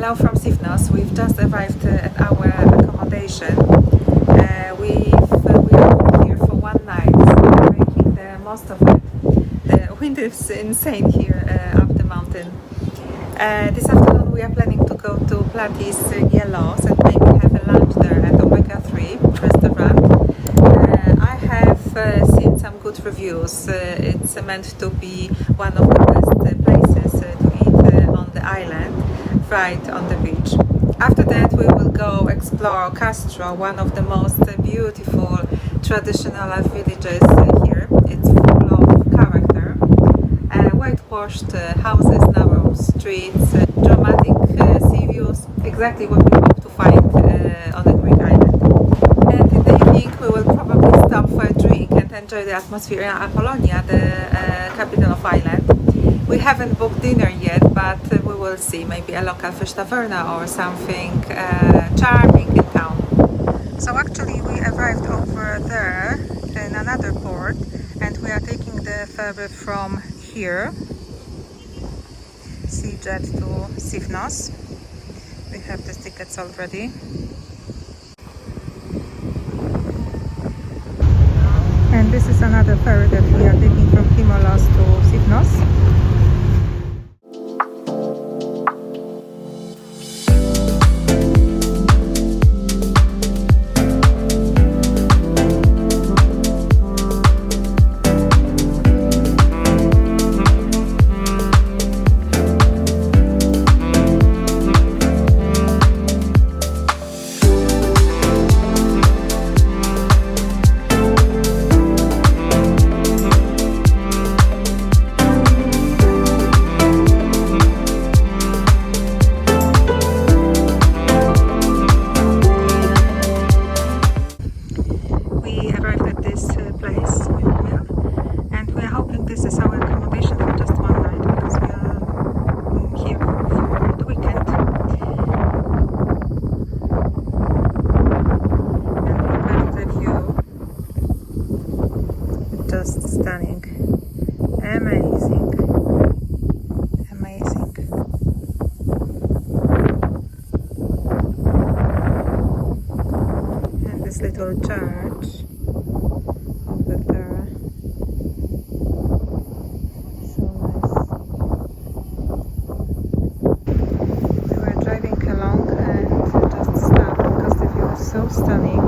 Hello from Sifnos. We've just arrived at our accommodation. We are here for one night, so making the most of it. The wind is insane here up the mountain. This afternoon we are planning to go to Platis Yellows and maybe have a lunch there at Omega-3 restaurant. I have seen some good reviews. It's meant to be one of the best places to eat on the island, right on the beach. After that we will go explore Castro, one of the most beautiful traditional villages here. It's full of character, whitewashed houses, narrow streets, dramatic sea views, exactly what we hope to find on a Greek island. And in the evening we will probably stop for a drink and enjoy the atmosphere in Apollonia, the capital of Ireland. We haven't booked dinner yet, but we will see. Maybe a local fish taverna or something charming in town. So actually we arrived over there in another port and we are taking the ferry from here, SeaJet to Sifnos. We have the tickets already. And this is another ferry that we are taking from Kimolos to Sifnos. Stunning, amazing. And this little church over there, so nice. We were driving along and just stopped because the view is so stunning.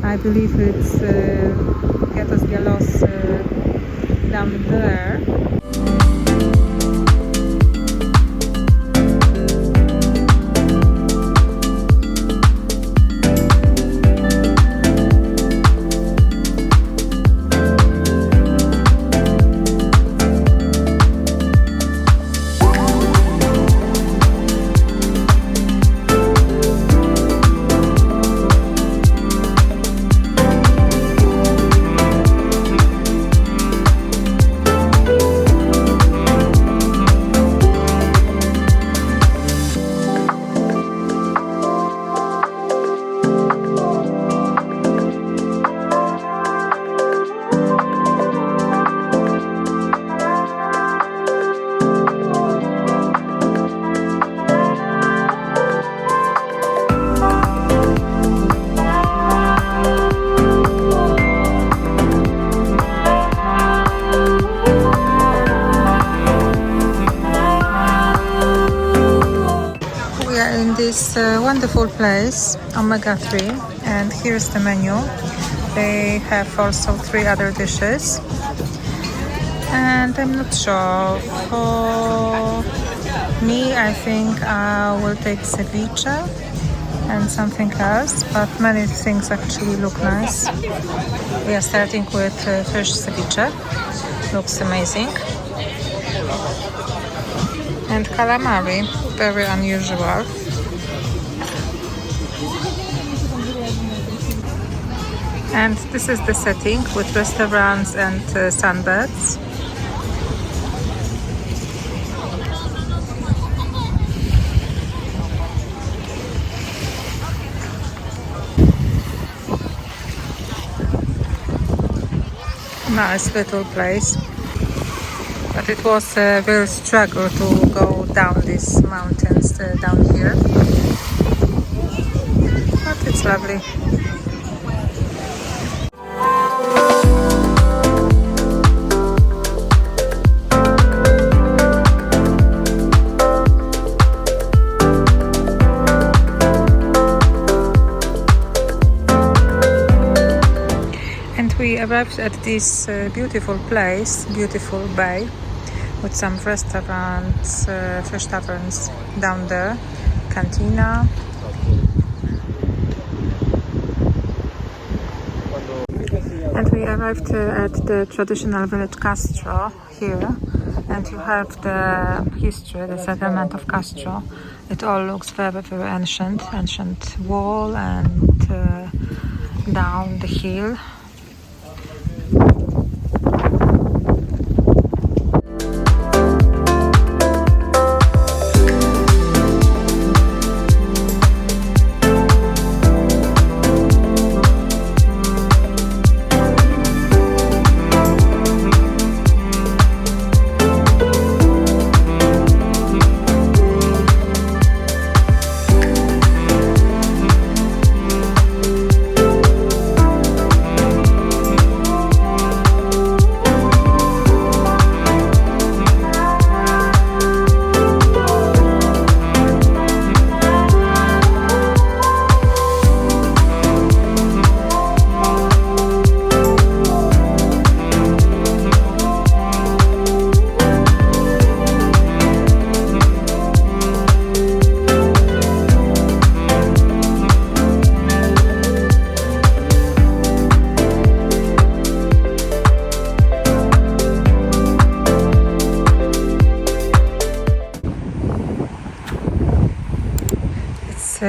I believe it's down there. This wonderful place, Omega-3, and here's the menu. They have also 3 other dishes, and I'm not sure. For me, I think I will take ceviche and something else, but many things actually look nice. We are starting with fish ceviche, looks amazing, and calamari, very unusual. And this is the setting with restaurants and sunbeds. Nice little place. But it was a real struggle to go down these mountains down here. But it's lovely. We arrived at this beautiful place, beautiful bay, with some restaurants, fish taverns down there, cantina. And we arrived at the traditional village Castro here, and you have the history, the settlement of Castro. It all looks very, very ancient wall and down the hill.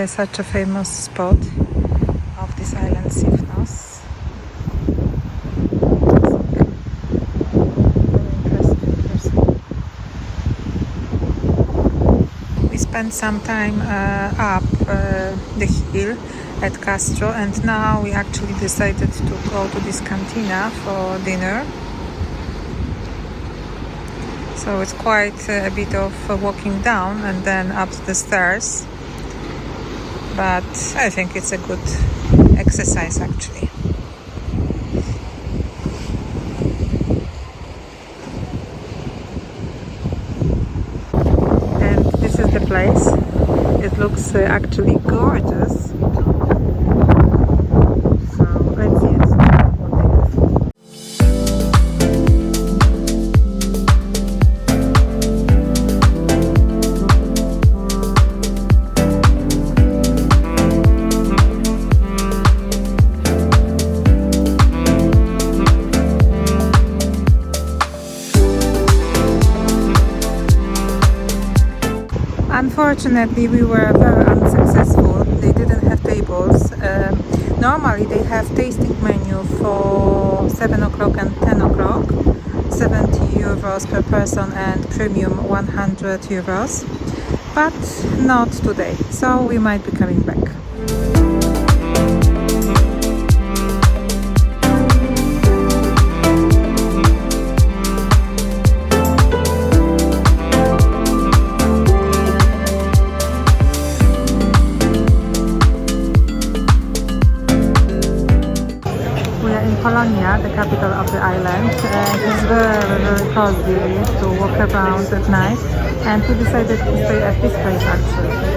Such a famous spot of this island, Sifnos. We spent some time up the hill at Castro, and now we actually decided to go to this cantina for dinner. So it's quite a bit of walking down and then up the stairs. But I think it's a good exercise actually. And this is the place. It looks actually gorgeous. So let's see. Unfortunately, we were very unsuccessful. They didn't have tables. Normally, they have tasting menu for 7 o'clock and 10 o'clock, 70 euros per person and premium 100 euros. But not today, so we might be coming back. Apollonia, the capital of the island, and it's very, very cozy to walk around at night, and we decided to stay at this place actually.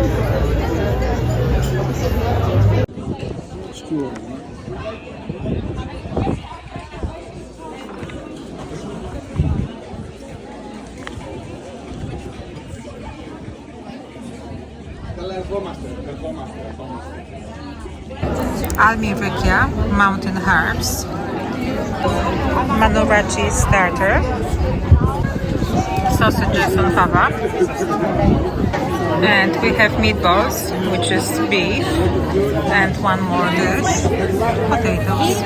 Almirikia, mountain herbs, Manova cheese starter, sausages on fava, and we have meatballs, which is beef, and one more dish, potatoes.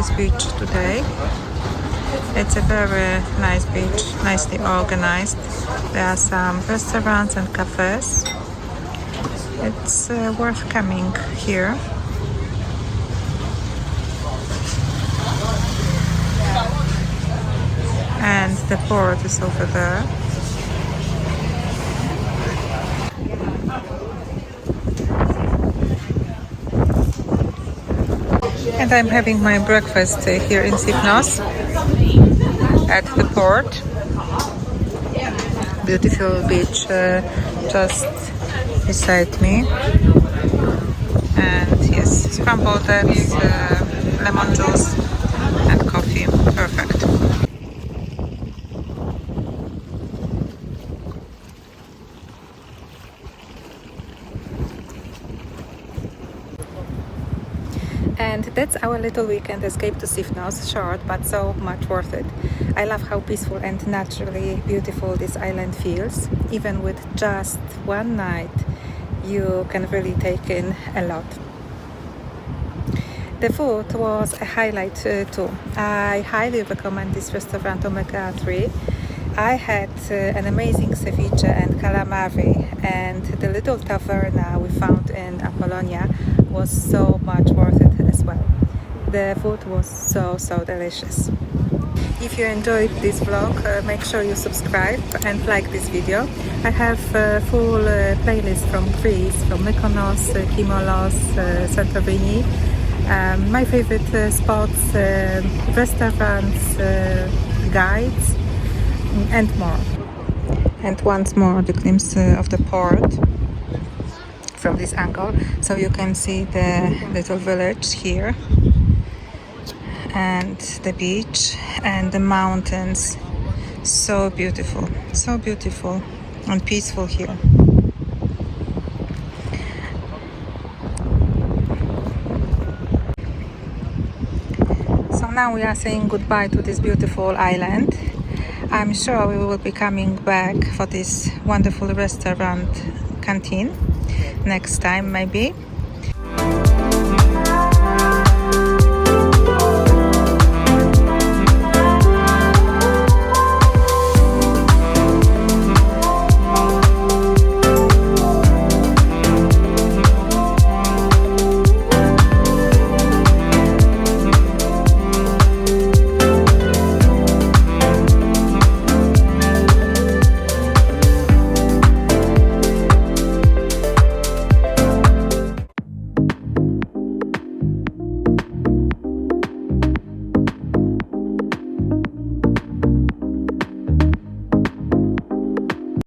this beach today. It's a very nice beach, nicely organized. There are some restaurants and cafes. It's worth coming here. And the port is over there. And I'm having my breakfast here in Sifnos at the port. Beautiful beach just beside me. And yes, scrambled eggs, lemon juice and coffee. Perfect. And that's our little weekend escape to Sifnos, short but so much worth it. I love how peaceful and naturally beautiful this island feels. Even with just one night, you can really take in a lot. The food was a highlight too. I highly recommend this restaurant Omega 3. I had an amazing ceviche and calamari, and the little taverna we found in Apollonia was so much worth it as well. The food was so delicious. If you enjoyed this vlog, make sure you subscribe and like this video. I have a full playlist from Greece, from Mykonos, Kimolos, Santorini, my favorite spots, restaurants, guides, and more. And once more the glimpse of the port from this angle, so you can see the little village here and the beach and the mountains. So beautiful and peaceful here. So now we are saying goodbye to this beautiful island. I'm sure we will be coming back for this wonderful restaurant canteen next time maybe.